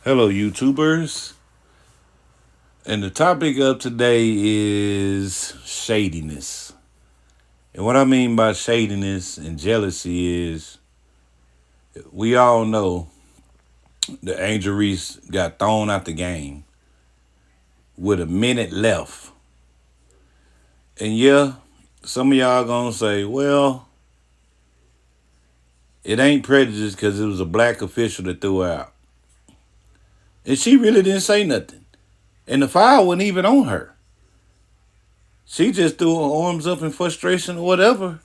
Hello, YouTubers. And the topic of today is shadiness. And what I mean by shadiness and jealousy is we all know that Angel Reese got thrown out the game with a minute left. And yeah, some of y'all gonna say, well, it ain't prejudice because it was a black official that threw her out. And she really didn't say nothing. And the foul wasn't even on her. She just threw her arms up in frustration or whatever.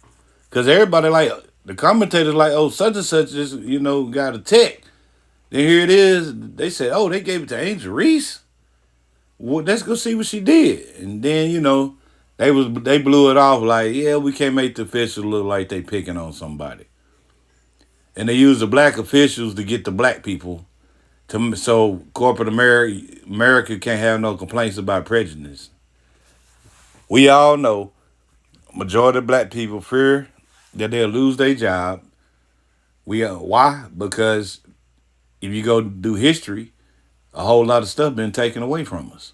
Cause everybody like the commentators like, oh, such and such just got a tech. Then here it is. They said, oh, they gave it to Angel Reese. Well, let's go see what she did. And then they blew it off like, yeah, we can't make the officials look like they picking on somebody. And they use the black officials to get the black people so corporate America can't have no complaints about prejudice. We all know majority of black people fear that they'll lose their job. Why? Because if you go do history, a whole lot of stuff been taken away from us,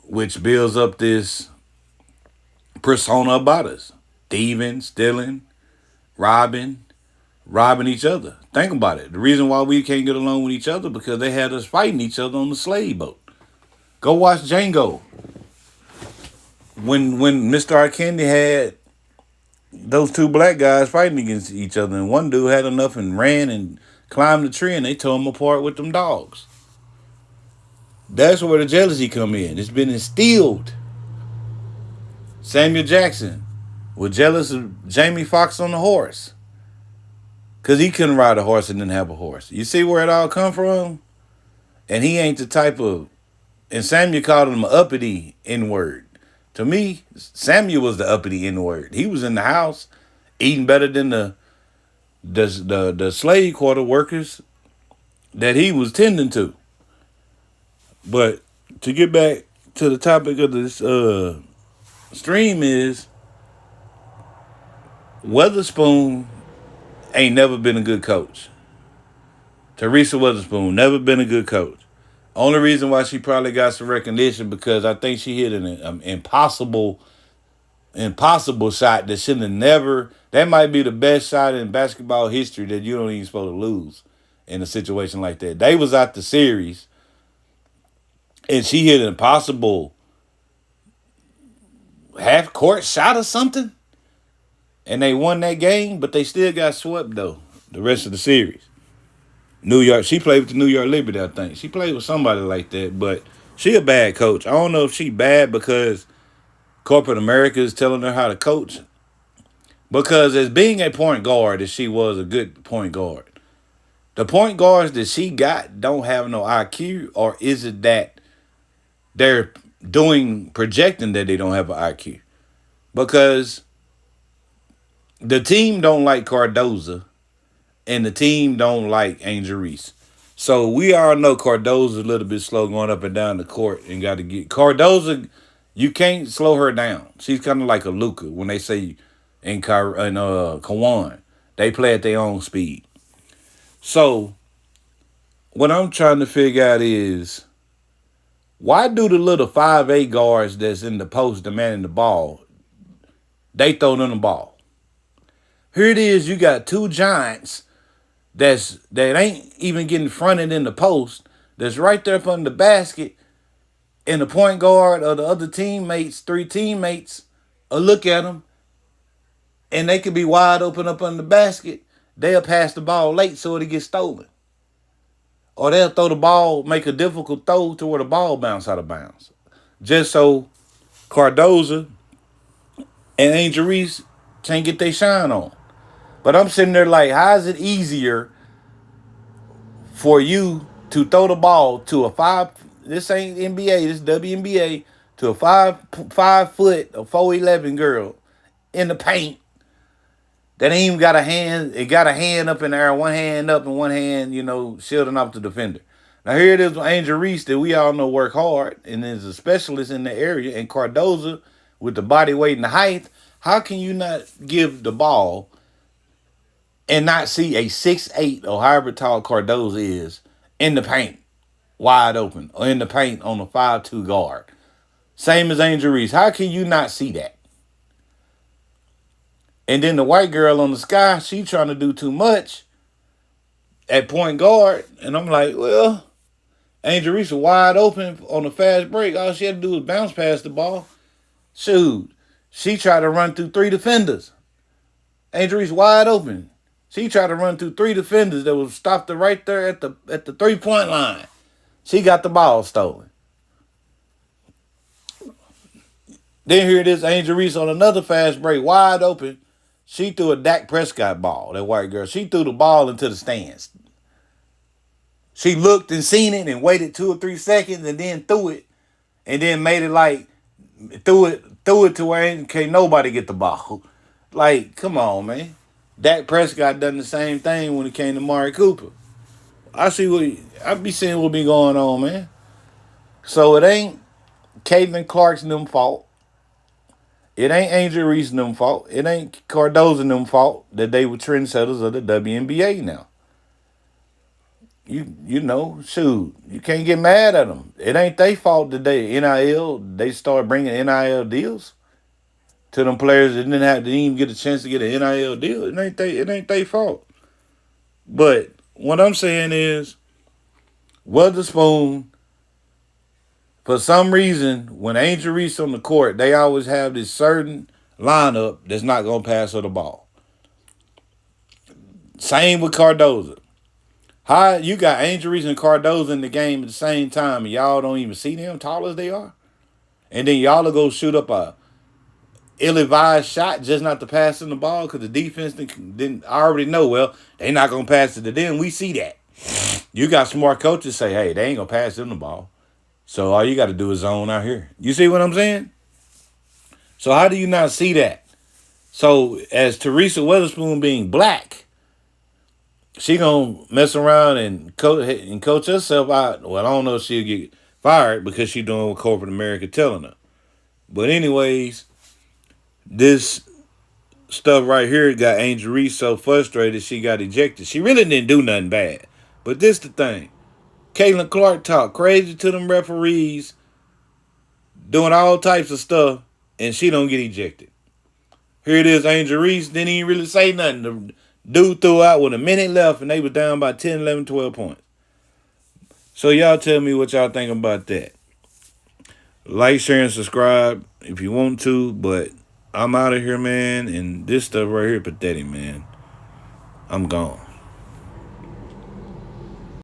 which builds up this persona about us: thieving, stealing, robbing, robbing each other. Think about it. The reason why we can't get along with each other because they had us fighting each other on the slave boat. Go watch Django. When Mr. R. Kennedy had those two black guys fighting against each other, and one dude had enough and ran and climbed the tree, and they tore him apart with them dogs. That's where the jealousy come in. It's been instilled. Samuel Jackson was jealous of Jamie Foxx on the horse because he couldn't ride a horse and didn't have a horse. You see where it all come from? And he ain't the type of. And Samuel called him an uppity N-word. To me, Samuel was the uppity N-word. He was in the house eating better than the slave quarter workers that he was tending to. But to get back to the topic of this stream is Weatherspoon ain't never been a good coach. Teresa Weatherspoon never been a good coach. Only reason why she probably got some recognition because I think she hit an impossible shot that shouldn't have never. That might be the best shot in basketball history that you don't even supposed to lose in a situation like that. They was out the series and she hit an impossible half court shot or something, and they won that game, but they still got swept though the rest of the series. New York, she played with the New York Liberty, I think. She played with somebody like that, but she a bad coach. I don't know if she bad because corporate America is telling her how to coach. Because as being a point guard, as she was a good point guard, the point guards that she got don't have no IQ, or is it that they're projecting that they don't have an IQ? Because the team don't like Cardoza and the team don't like Angel Reese. So we all know Cardoza's a little bit slow going up and down the court and got to get Cardoza. You can't slow her down. She's kind of like a Luka when they say in Kawan. They play at their own speed. So what I'm trying to figure out is why do the little 5'8" guards that's in the post demanding the ball, they throw them the ball? Here it is, you got two giants that ain't even getting fronted in the post, that's right there up under the basket, and the point guard or the other teammates, three teammates, will look at them, and they could be wide open up under the basket. They'll pass the ball late so it gets stolen. Or they'll throw the ball, make a difficult throw to where the ball bounce out of bounds. Just so Cardoza and Angel Reese can't get their shine on. But I'm sitting there like, how is it easier for you to throw the ball to a this ain't NBA, this WNBA, to a 5 foot or 4'11" girl in the paint that ain't even got a hand, it got a hand up in the air, one hand up and one hand, shielding off the defender. Now here it is with Angel Reese that we all know work hard and is a specialist in the area, and Cardoza with the body weight and the height. How can you not give the ball and not see a 6'8" or however tall Cardoza is in the paint, wide open, or in the paint on a 5'2" guard. Same as ANGELREESE. How can you not see that? And then the white girl on the sky, she trying to do too much at point guard. And I'm like, well, ANGELREESE wide open on a fast break. All she had to do was bounce past the ball. Shoot. She tried to run through 3 defenders. ANGELREESE wide open. She tried to run through 3 defenders that was stopped her right there at the 3-point line. She got the ball stolen. Then here it is, ANGELREESE on another fast break, wide open. She threw a Dak Prescott ball, that white girl. She threw the ball into the stands. She looked and seen it and waited 2 or 3 seconds and then threw it. And then made it like, threw it to where can't nobody get the ball. Like, come on, man. Dak Prescott done the same thing when it came to Amari Cooper. I be seeing what be going on, man. So it ain't Caitlin Clark's them fault. It ain't ANGELREESE them fault. It ain't Cardozo them fault that they were trendsetters of the WNBA now. You know, shoot, you can't get mad at them. It ain't their fault that they started bringing NIL deals to them players that didn't even get a chance to get an NIL deal. It ain't their fault. But what I'm saying is, Weatherspoon, for some reason, when ANGELREESE on the court, they always have this certain lineup that's not going to pass her the ball. Same with Cardozo. How you got ANGELREESE and Cardozo in the game at the same time and y'all don't even see them, tall as they are? And then y'all will go shoot up a ill-advised shot just not to pass them the ball because the defense didn't already know, well, they not going to pass it to them. We see that. You got smart coaches say, hey, they ain't going to pass them the ball. So all you got to do is zone out here. You see what I'm saying? So how do you not see that? So as Teresa Weatherspoon being black, she gonna mess around and coach herself out. Well, I don't know if she'll get fired because she doing what corporate America telling her. But anyways, this stuff right here got ANGELREESE so frustrated she got ejected. She really didn't do nothing bad. But this the thing. Caitlin Clark talk crazy to them referees, doing all types of stuff, and she don't get ejected. Here it is, ANGELREESE didn't even really say nothing. The dude threw out with a minute left, and they was down by 10, 11, 12 points. So y'all tell me what y'all think about that. Like, share, and subscribe if you want to, but I'm out of here, man, and this stuff right here pathetic, man. I'm gone.